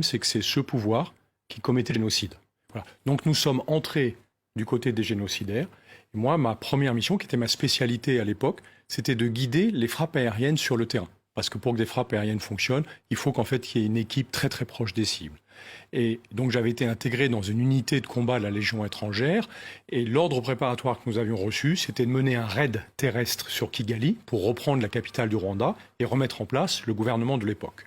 c'est que c'est ce pouvoir qui commettait le génocide. Voilà. Donc nous sommes entrés du côté des génocidaires. Et moi, ma première mission, qui était ma spécialité à l'époque, c'était de guider les frappes aériennes sur le terrain. Parce que pour que des frappes aériennes fonctionnent, il faut qu'en fait il y ait une équipe très très proche des cibles. Et donc j'avais été intégré dans une unité de combat de la Légion étrangère. Et l'ordre préparatoire que nous avions reçu, c'était de mener un raid terrestre sur Kigali pour reprendre la capitale du Rwanda et remettre en place le gouvernement de l'époque,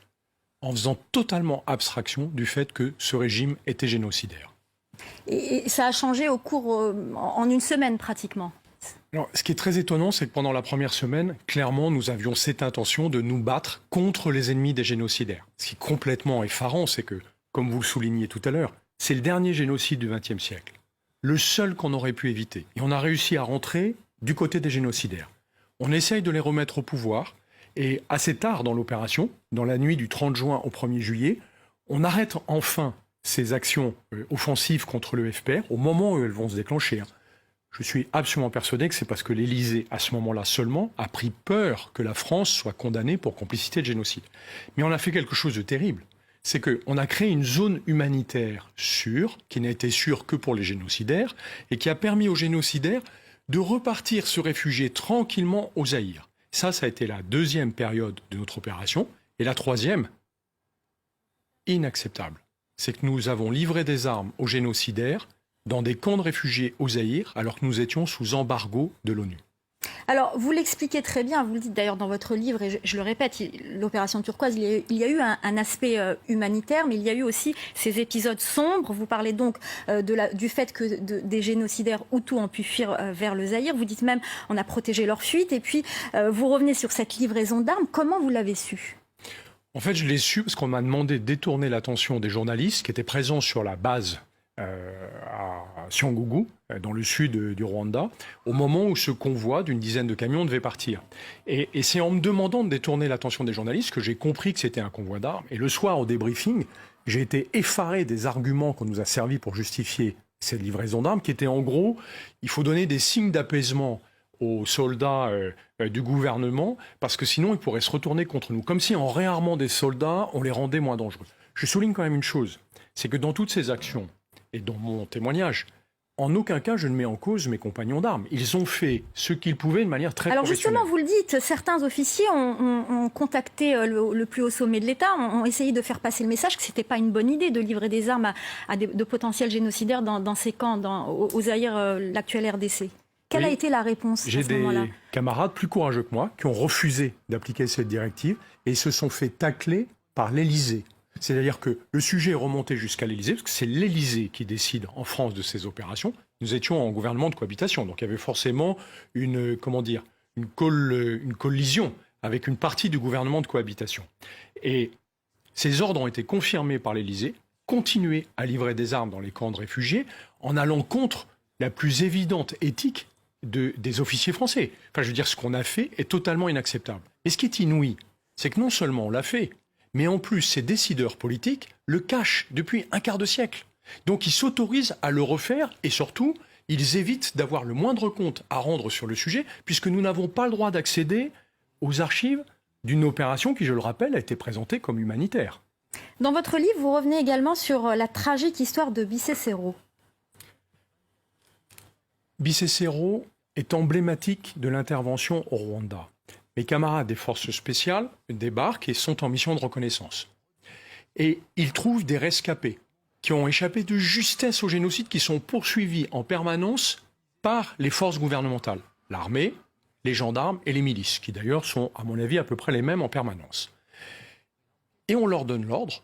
en faisant totalement abstraction du fait que ce régime était génocidaire. Et ça a changé au cours, en une semaine pratiquement. Alors, ce qui est très étonnant, c'est que pendant la première semaine, clairement, nous avions cette intention de nous battre contre les ennemis des génocidaires. Ce qui est complètement effarant, c'est que, comme vous le souligniez tout à l'heure, c'est le dernier génocide du XXe siècle. Le seul qu'on aurait pu éviter. Et on a réussi à rentrer du côté des génocidaires. On essaye de les remettre au pouvoir. Et assez tard dans l'opération, dans la nuit du 30 juin au 1er juillet, on arrête enfin ces actions offensives contre le FPR au moment où elles vont se déclencher. Je suis absolument persuadé que c'est parce que l'Élysée, à ce moment-là seulement, a pris peur que la France soit condamnée pour complicité de génocide. Mais on a fait quelque chose de terrible. C'est qu'on a créé une zone humanitaire sûre, qui n'a été sûre que pour les génocidaires, et qui a permis aux génocidaires de repartir se réfugier tranquillement au Zaïre. Ça a été la deuxième période de notre opération. Et la troisième, inacceptable, c'est que nous avons livré des armes aux génocidaires dans des camps de réfugiés au Zaïre, alors que nous étions sous embargo de l'ONU. Alors, vous l'expliquez très bien, vous le dites d'ailleurs dans votre livre, et je le répète, l'opération turquoise, il y a eu un aspect humanitaire, mais il y a eu aussi ces épisodes sombres. Vous parlez donc du fait que des génocidaires hutus ont pu fuir vers le Zaïre. Vous dites même, on a protégé leur fuite. Et puis, vous revenez sur cette livraison d'armes. Comment vous l'avez su ? En fait, je l'ai su parce qu'on m'a demandé de détourner l'attention des journalistes qui étaient présents sur la base à Cyangugu, dans le sud du Rwanda, au moment où ce convoi d'une dizaine de camions devait partir. Et c'est en me demandant de détourner l'attention des journalistes que j'ai compris que c'était un convoi d'armes. Et le soir, au débriefing, j'ai été effaré des arguments qu'on nous a servis pour justifier cette livraison d'armes, qui étaient en gros, il faut donner des signes d'apaisement aux soldats du gouvernement, parce que sinon ils pourraient se retourner contre nous. Comme si en réarmant des soldats, on les rendait moins dangereux. Je souligne quand même une chose, c'est que dans toutes ces actions, et dans mon témoignage, en aucun cas je ne mets en cause mes compagnons d'armes. Ils ont fait ce qu'ils pouvaient de manière très professionnelle. Alors justement, vous le dites, certains officiers ont contacté le plus haut sommet de l'État, ont essayé de faire passer le message que ce n'était pas une bonne idée de livrer des armes à de potentiels génocidaires dans ces camps, au Zaïre, l'actuel RDC. Quelle a été la réponse à ce moment-là ? J'ai des camarades plus courageux que moi qui ont refusé d'appliquer cette directive et se sont fait tacler par l'Élysée. C'est-à-dire que le sujet est remonté jusqu'à l'Élysée, parce que c'est l'Élysée qui décide en France de ces opérations. Nous étions en gouvernement de cohabitation, donc il y avait forcément une collision avec une partie du gouvernement de cohabitation. Et ces ordres ont été confirmés par l'Élysée, continuer à livrer des armes dans les camps de réfugiés en allant contre la plus évidente éthique des officiers français. Enfin, je veux dire, ce qu'on a fait est totalement inacceptable. Et ce qui est inouï, c'est que non seulement on l'a fait, mais en plus, ces décideurs politiques le cachent depuis un quart de siècle. Donc ils s'autorisent à le refaire et surtout, ils évitent d'avoir le moindre compte à rendre sur le sujet, puisque nous n'avons pas le droit d'accéder aux archives d'une opération qui, je le rappelle, a été présentée comme humanitaire. Dans votre livre, vous revenez également sur la tragique histoire de Bisesero. Bisesero est emblématique de l'intervention au Rwanda. Mes camarades des forces spéciales débarquent et sont en mission de reconnaissance. Et ils trouvent des rescapés qui ont échappé de justesse au génocide, qui sont poursuivis en permanence par les forces gouvernementales, l'armée, les gendarmes et les milices, qui d'ailleurs sont, à mon avis, à peu près les mêmes en permanence. Et on leur donne l'ordre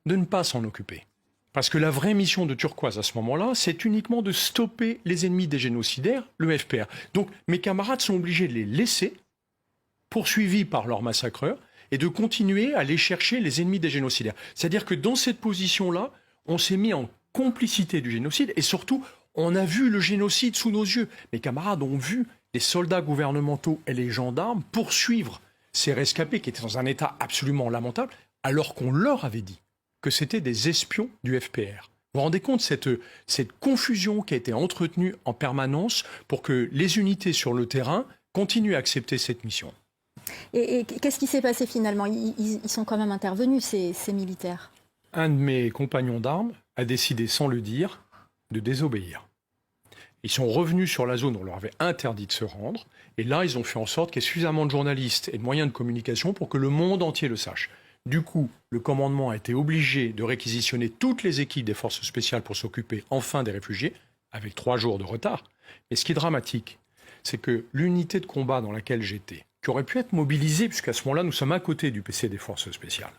de ne pas s'en occuper. Parce que la vraie mission de Turquoise à ce moment-là, c'est uniquement de stopper les ennemis des génocidaires, le FPR. Donc mes camarades sont obligés de les laisser, poursuivis par leurs massacreurs, et de continuer à aller chercher les ennemis des génocidaires. C'est-à-dire que dans cette position-là, on s'est mis en complicité du génocide, et surtout, on a vu le génocide sous nos yeux. Mes camarades ont vu les soldats gouvernementaux et les gendarmes poursuivre ces rescapés qui étaient dans un état absolument lamentable, alors qu'on leur avait dit que c'était des espions du FPR. Vous vous rendez compte cette confusion qui a été entretenue en permanence pour que les unités sur le terrain continuent à accepter cette mission. Et qu'est-ce qui s'est passé finalement ? Ils sont quand même intervenus, ces militaires. Un de mes compagnons d'armes a décidé, sans le dire, de désobéir. Ils sont revenus sur la zone où on leur avait interdit de se rendre. Et là, ils ont fait en sorte qu'il y ait suffisamment de journalistes et de moyens de communication pour que le monde entier le sache. Du coup, le commandement a été obligé de réquisitionner toutes les équipes des forces spéciales pour s'occuper enfin des réfugiés, avec 3 jours de retard. Mais ce qui est dramatique, c'est que l'unité de combat dans laquelle j'étais, qui aurait pu être mobilisée, puisqu'à ce moment-là, nous sommes à côté du PC des forces spéciales,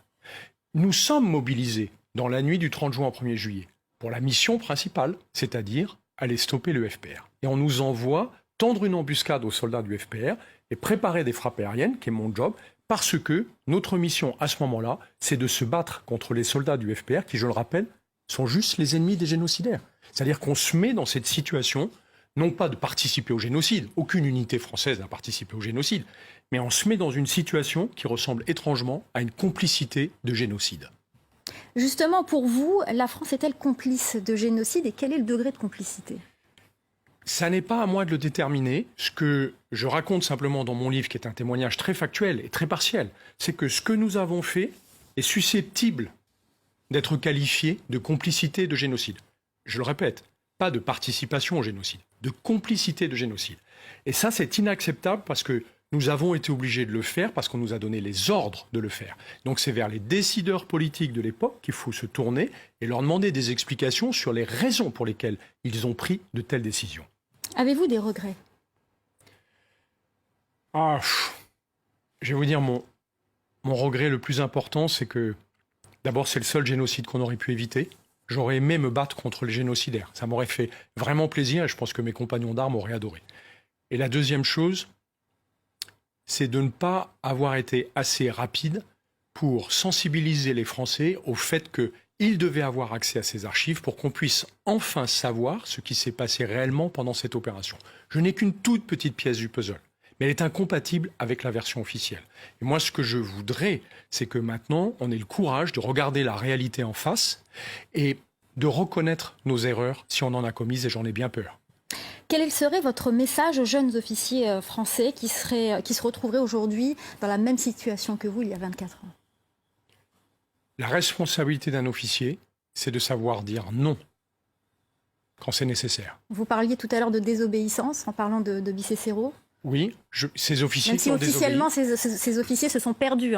nous sommes mobilisés dans la nuit du 30 juin au 1er juillet pour la mission principale, c'est-à-dire aller stopper le FPR. Et on nous envoie tendre une embuscade aux soldats du FPR et préparer des frappes aériennes, qui est mon job, parce que notre mission à ce moment-là, c'est de se battre contre les soldats du FPR qui, je le rappelle, sont juste les ennemis des génocidaires. C'est-à-dire qu'on se met dans cette situation, non pas de participer au génocide, aucune unité française n'a participé au génocide, mais on se met dans une situation qui ressemble étrangement à une complicité de génocide. Justement, pour vous, la France est-elle complice de génocide et quel est le degré de complicité ? Ça n'est pas à moi de le déterminer. Ce que je raconte simplement dans mon livre, qui est un témoignage très factuel et très partiel, c'est que ce que nous avons fait est susceptible d'être qualifié de complicité de génocide. Je le répète, pas de participation au génocide, de complicité de génocide. Et ça, c'est inacceptable parce que nous avons été obligés de le faire parce qu'on nous a donné les ordres de le faire. Donc c'est vers les décideurs politiques de l'époque qu'il faut se tourner et leur demander des explications sur les raisons pour lesquelles ils ont pris de telles décisions. Avez-vous des regrets ? Je vais vous dire, mon regret le plus important, c'est que d'abord c'est le seul génocide qu'on aurait pu éviter. J'aurais aimé me battre contre les génocidaires. Ça m'aurait fait vraiment plaisir et je pense que mes compagnons d'armes auraient adoré. Et la deuxième chose, c'est de ne pas avoir été assez rapide pour sensibiliser les Français au fait qu'ils devaient avoir accès à ces archives pour qu'on puisse enfin savoir ce qui s'est passé réellement pendant cette opération. Je n'ai qu'une toute petite pièce du puzzle, mais elle est incompatible avec la version officielle. Et moi, ce que je voudrais, c'est que maintenant, on ait le courage de regarder la réalité en face et de reconnaître nos erreurs si on en a commises, et j'en ai bien peur. Quel serait votre message aux jeunes officiers français qui se retrouveraient aujourd'hui dans la même situation que vous il y a 24 ans ? La responsabilité d'un officier, c'est de savoir dire non quand c'est nécessaire. Vous parliez tout à l'heure de désobéissance en parlant de Bicécero. Oui, ces officiers même si qui ont officiellement désobéi, ces officiers se sont perdus.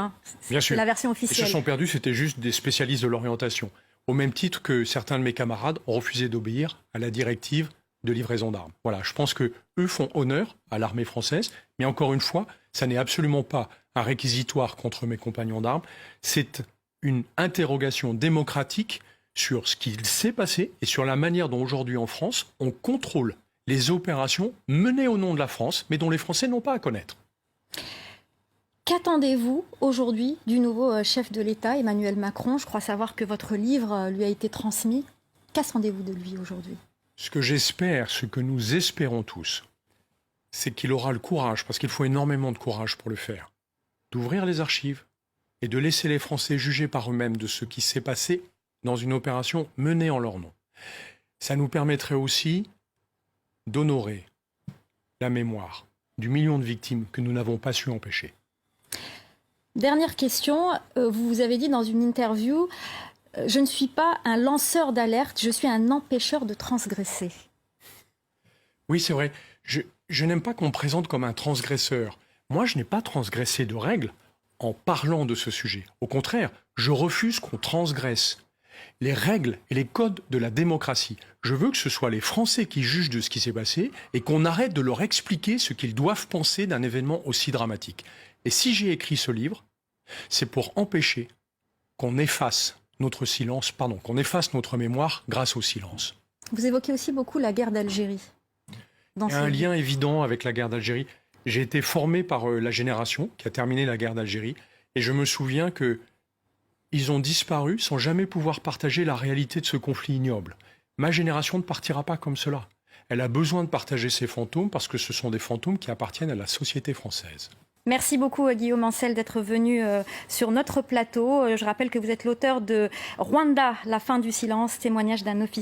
bien sûr, la version ils officielle. se sont perdus, c'était juste des spécialistes de l'orientation. Au même titre que certains de mes camarades ont refusé d'obéir à la directive de livraison d'armes. Voilà, je pense que eux font honneur à l'armée française, mais encore une fois, ça n'est absolument pas un réquisitoire contre mes compagnons d'armes, c'est une interrogation démocratique sur ce qu'il s'est passé et sur la manière dont aujourd'hui en France, on contrôle les opérations menées au nom de la France, mais dont les Français n'ont pas à connaître. Qu'attendez-vous aujourd'hui du nouveau chef de l'État, Emmanuel Macron ? Je crois savoir que votre livre lui a été transmis. Qu'attendez-vous de lui aujourd'hui ? Ce que j'espère, ce que nous espérons tous, c'est qu'il aura le courage, parce qu'il faut énormément de courage pour le faire, d'ouvrir les archives et de laisser les Français juger par eux-mêmes de ce qui s'est passé dans une opération menée en leur nom. Ça nous permettrait aussi d'honorer la mémoire du million de victimes que nous n'avons pas su empêcher. Dernière question, vous avez dit dans une interview « Je ne suis pas un lanceur d'alerte, je suis un empêcheur de transgresser ». Oui, c'est vrai. Je n'aime pas qu'on me présente comme un transgresseur. Moi, je n'ai pas transgressé de règles en parlant de ce sujet. Au contraire, je refuse qu'on transgresse les règles et les codes de la démocratie. Je veux que ce soit les Français qui jugent de ce qui s'est passé et qu'on arrête de leur expliquer ce qu'ils doivent penser d'un événement aussi dramatique. Et si j'ai écrit ce livre, c'est pour empêcher qu'on efface notre silence, qu'on efface notre mémoire grâce au silence. Vous évoquez aussi beaucoup la guerre d'Algérie. Il y a un lien évident avec la guerre d'Algérie. J'ai été formé par la génération qui a terminé la guerre d'Algérie et je me souviens qu'ils ont disparu sans jamais pouvoir partager la réalité de ce conflit ignoble. Ma génération ne partira pas comme cela. Elle a besoin de partager ses fantômes parce que ce sont des fantômes qui appartiennent à la société française. Merci beaucoup Guillaume Ancel d'être venu sur notre plateau. Je rappelle que vous êtes l'auteur de Rwanda, la fin du silence, témoignage d'un officier.